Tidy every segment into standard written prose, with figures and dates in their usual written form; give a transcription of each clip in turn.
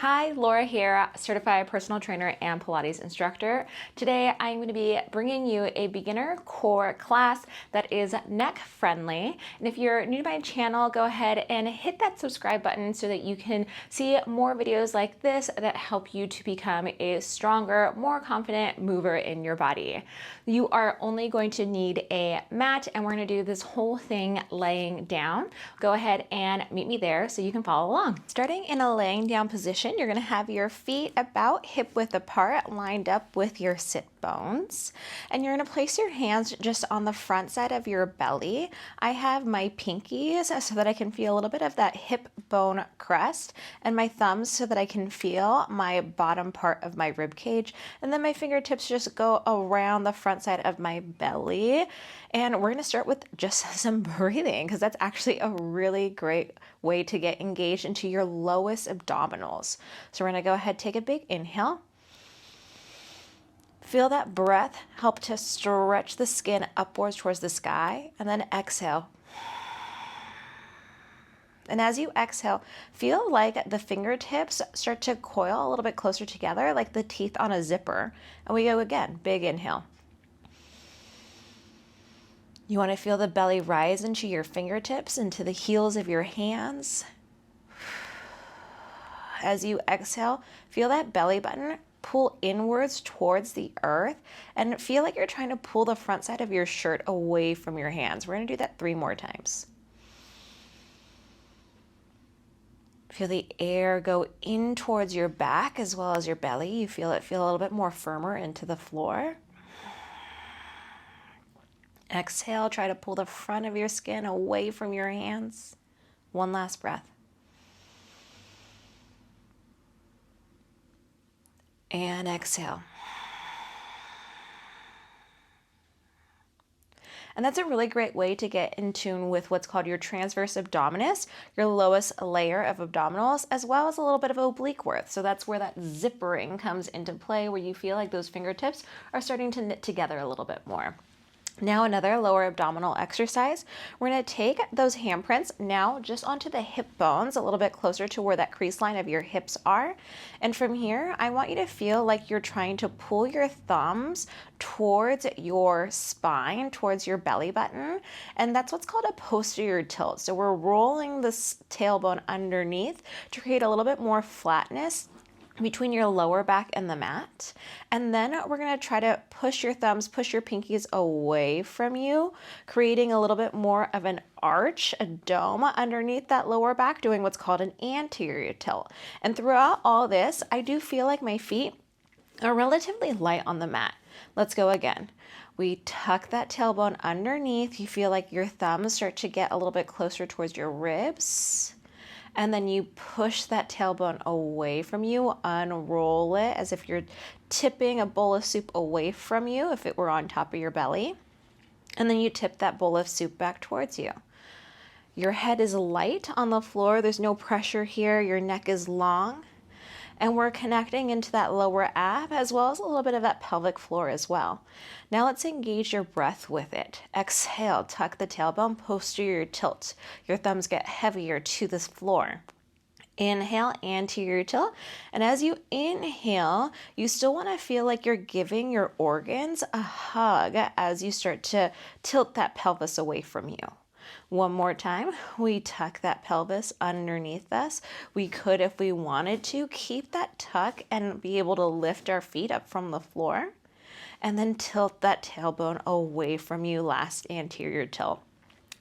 Hi, Laura here, certified personal trainer and Pilates instructor. Today I'm going to be bringing you a beginner core class that is neck friendly. And if you're new to my channel, go ahead and hit that subscribe button so that you can see more videos like this that help you to become a stronger, more confident mover in your body. You are only going to need a mat, and we're going to do this whole thing laying down. Go ahead and meet me there so you can follow along. Starting in a laying down position, you're going to have your feet about hip width apart, lined up with your sit bones. And you're going to place your hands just on the front side of your belly. I have my pinkies so that I can feel a little bit of that hip bone crest, and my thumbs so that I can feel my bottom part of my rib cage. And then my fingertips just go around the front side of my belly. And we're going to start with just some breathing, because that's actually a really great way to get engaged into your lowest abdominals. So we're going to go ahead, take a big inhale. Feel that breath help to stretch the skin upwards towards the sky, and then exhale. And as you exhale, feel like the fingertips start to coil a little bit closer together, like the teeth on a zipper. And we go again, big inhale. You want to feel the belly rise into your fingertips, into the heels of your hands. As you exhale, feel that belly button pull inwards towards the earth, and feel like you're trying to pull the front side of your shirt away from your hands. We're going to do that 3 more times. Feel the air go in towards your back as well as your belly. You feel it feel a little bit more firmer into the floor. Exhale, try to pull the front of your skin away from your hands. 1 last breath. And exhale. And that's a really great way to get in tune with what's called your transverse abdominis, your lowest layer of abdominals, as well as a little bit of oblique worth. So that's where that zippering comes into play, where you feel like those fingertips are starting to knit together a little bit more. Now another lower abdominal exercise. We're going to take those handprints now just onto the hip bones, a little bit closer to where that crease line of your hips are. And from here, I want you to feel like you're trying to pull your thumbs towards your spine, towards your belly button. And that's what's called a posterior tilt. So we're rolling this tailbone underneath to create a little bit more flatness between your lower back and the mat. And then we're going to try to push your thumbs, push your pinkies away from you, creating a little bit more of an arch, a dome underneath that lower back, doing what's called an anterior tilt. And throughout all this, I do feel like my feet are relatively light on the mat. Let's go again. We tuck that tailbone underneath. You feel like your thumbs start to get a little bit closer towards your ribs. And then you push that tailbone away from you, unroll it as if you're tipping a bowl of soup away from you if it were on top of your belly. And then you tip that bowl of soup back towards you. Your head is light on the floor. There's no pressure here. Your neck is long. And we're connecting into that lower ab as well as a little bit of that pelvic floor as well. Now let's engage your breath with it. Exhale, tuck the tailbone, posterior tilt. Your thumbs get heavier to this floor. Inhale, anterior tilt. And as you inhale, you still want to feel like you're giving your organs a hug as you start to tilt that pelvis away from you. 1 more time, we tuck that pelvis underneath us. We could, if we wanted to, keep that tuck and be able to lift our feet up from the floor. And then tilt that tailbone away from you, last anterior tilt.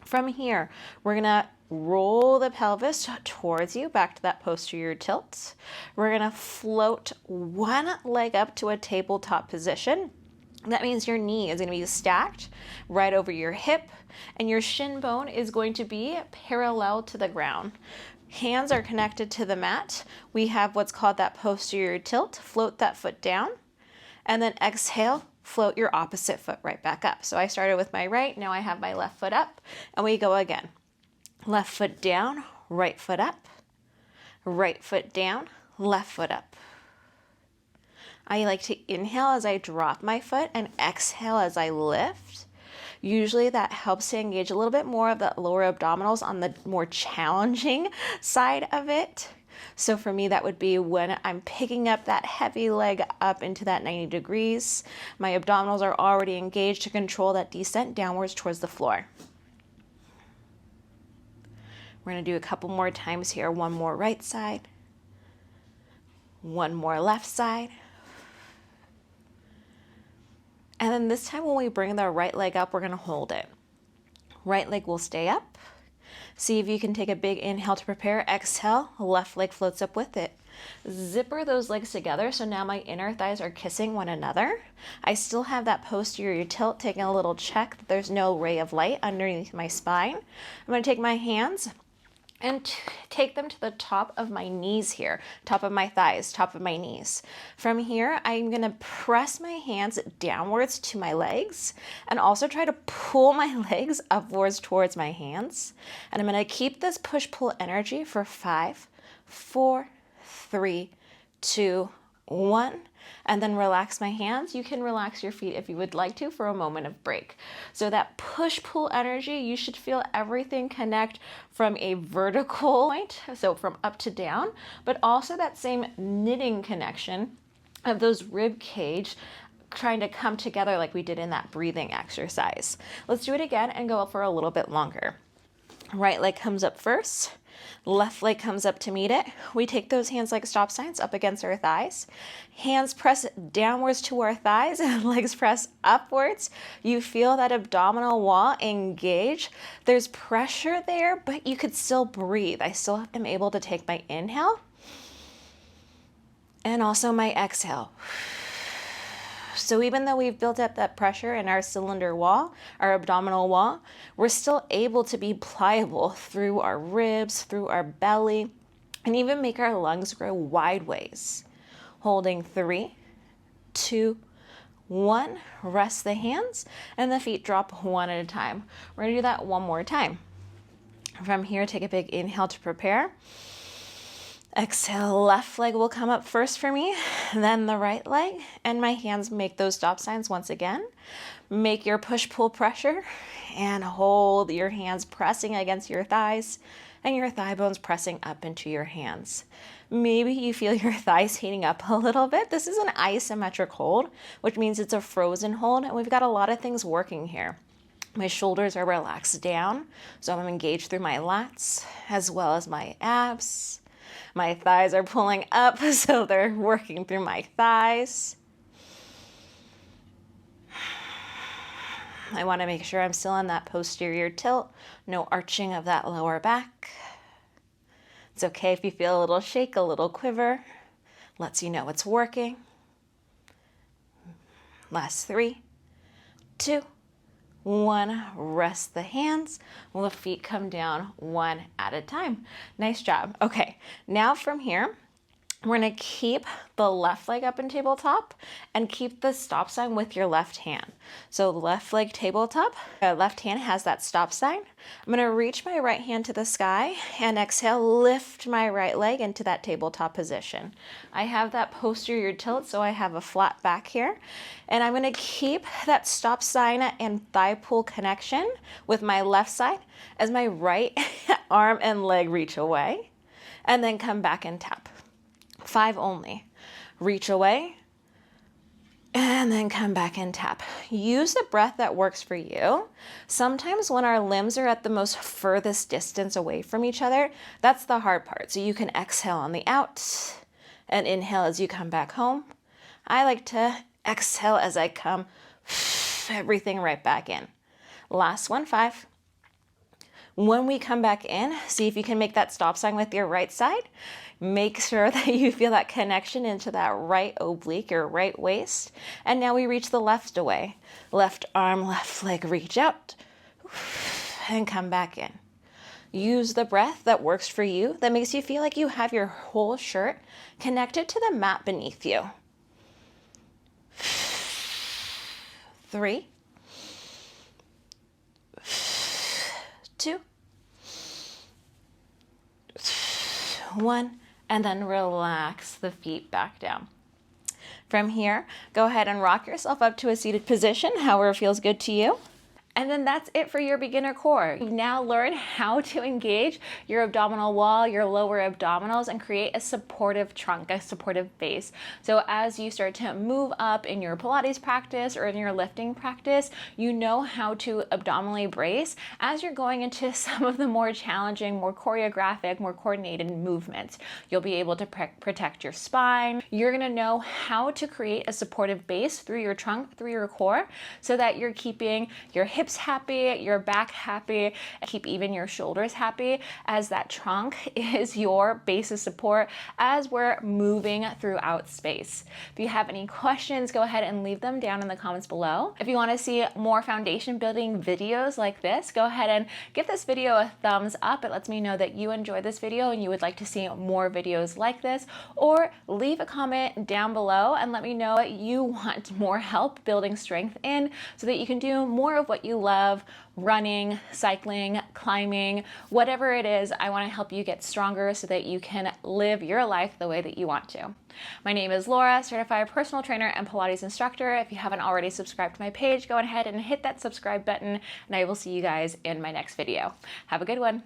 From here, we're going to roll the pelvis towards you, back to that posterior tilt. We're going to float one leg up to a tabletop position. That means your knee is going to be stacked right over your hip, and your shin bone is going to be parallel to the ground. Hands are connected to the mat. We have what's called that posterior tilt. Float that foot down, and then exhale, float your opposite foot right back up. So I started with my right, now I have my left foot up, and we go again. Left foot down, right foot up, right foot down, left foot up. I like to inhale as I drop my foot and exhale as I lift. Usually that helps to engage a little bit more of the lower abdominals on the more challenging side of it. So for me, that would be when I'm picking up that heavy leg up into that 90 degrees. My abdominals are already engaged to control that descent downwards towards the floor. We're going to do a couple more times here. One more right side. One more left side. And then this time when we bring the right leg up, we're going to hold it. Right leg will stay up. See if you can take a big inhale to prepare. Exhale, left leg floats up with it. Zipper those legs together so now my inner thighs are kissing one another. I still have that posterior tilt, taking a little check that there's no ray of light underneath my spine. I'm going to take my hands and take them to the top of my knees here, top of my thighs, top of my knees. From here, I'm gonna press my hands downwards to my legs and also try to pull my legs upwards towards my hands. And I'm gonna keep this push-pull energy for 5, 4, 3, 2, 1, and then relax my hands. You can relax your feet if you would like to for a moment of break. So that push-pull energy, you should feel everything connect from a vertical point, so from up to down, but also that same knitting connection of those rib cage trying to come together like we did in that breathing exercise. Let's do it again and go for a little bit longer. Right leg comes up first. Left leg comes up to meet it. We take those hands like stop signs up against our thighs. Hands press downwards to our thighs and legs press upwards. You feel that abdominal wall engage. There's pressure there, but you could still breathe. I still am able to take my inhale and also my exhale. So even though we've built up that pressure in our cylinder wall, our abdominal wall, we're still able to be pliable through our ribs, through our belly, and even make our lungs grow wide ways. Holding 3, 2, 1. Rest the hands and the feet drop one at a time. We're gonna do that one more time. From here, take a big inhale to prepare. Exhale, left leg will come up first for me, then the right leg, and my hands make those stop signs once again. Make your push-pull pressure and hold your hands pressing against your thighs and your thigh bones pressing up into your hands. Maybe you feel your thighs heating up a little bit. This is an isometric hold, which means it's a frozen hold, and we've got a lot of things working here. My shoulders are relaxed down, so I'm engaged through my lats as well as my abs. My thighs are pulling up, so they're working through my thighs. I want to make sure I'm still in that posterior tilt, no arching of that lower back. It's okay if you feel a little shake, a little quiver. Lets you know it's working. Last 3, 2, 1. Rest the hands while the feet come down one at a time. Nice job. Okay, now from here, we're gonna keep the left leg up in tabletop and keep the stop sign with your left hand. So left leg tabletop, left hand has that stop sign. I'm gonna reach my right hand to the sky and exhale, lift my right leg into that tabletop position. I have that posterior tilt, so I have a flat back here. And I'm gonna keep that stop sign and thigh pull connection with my left side as my right arm and leg reach away, and then come back and tap. 5 only. Reach away and then come back and tap. Use the breath that works for you. Sometimes when our limbs are at the most furthest distance away from each other, that's the hard part. So you can exhale on the out and inhale as you come back home. I like to exhale as I come everything right back in. Last one, 5. When we come back in, see if you can make that stop sign with your right side. Make sure that you feel that connection into that right oblique or right waist. And now we reach the left away. Left arm, left leg, reach out and come back in. Use the breath that works for you, that makes you feel like you have your whole shirt connected to the mat beneath you. 3, 2, 1, and then relax the feet back down. From here, go ahead and rock yourself up to a seated position, however feels good to you. And then that's it for your beginner core. You've now learned how to engage your abdominal wall, your lower abdominals, and create a supportive trunk, a supportive base. So as you start to move up in your Pilates practice or in your lifting practice, you know how to abdominally brace as you're going into some of the more challenging, more choreographic, more coordinated movements. You'll be able to protect your spine. You're gonna know how to create a supportive base through your trunk, through your core, so that you're keeping your hips happy, your back happy, keep even your shoulders happy, as that trunk is your base of support as we're moving throughout space. If you have any questions, go ahead and leave them down in the comments below. If you want to see more foundation building videos like this, go ahead and give this video a thumbs up. It lets me know that you enjoyed this video and you would like to see more videos like this, or leave a comment down below and let me know that you want more help building strength in, so that you can do more of what you love: running, cycling, climbing, whatever it is. I want to help you get stronger so that you can live your life the way that you want to. My name is Laura, certified personal trainer and Pilates instructor. If you haven't already subscribed to my page, go ahead and hit that subscribe button, and I will see you guys in my next video. Have a good one.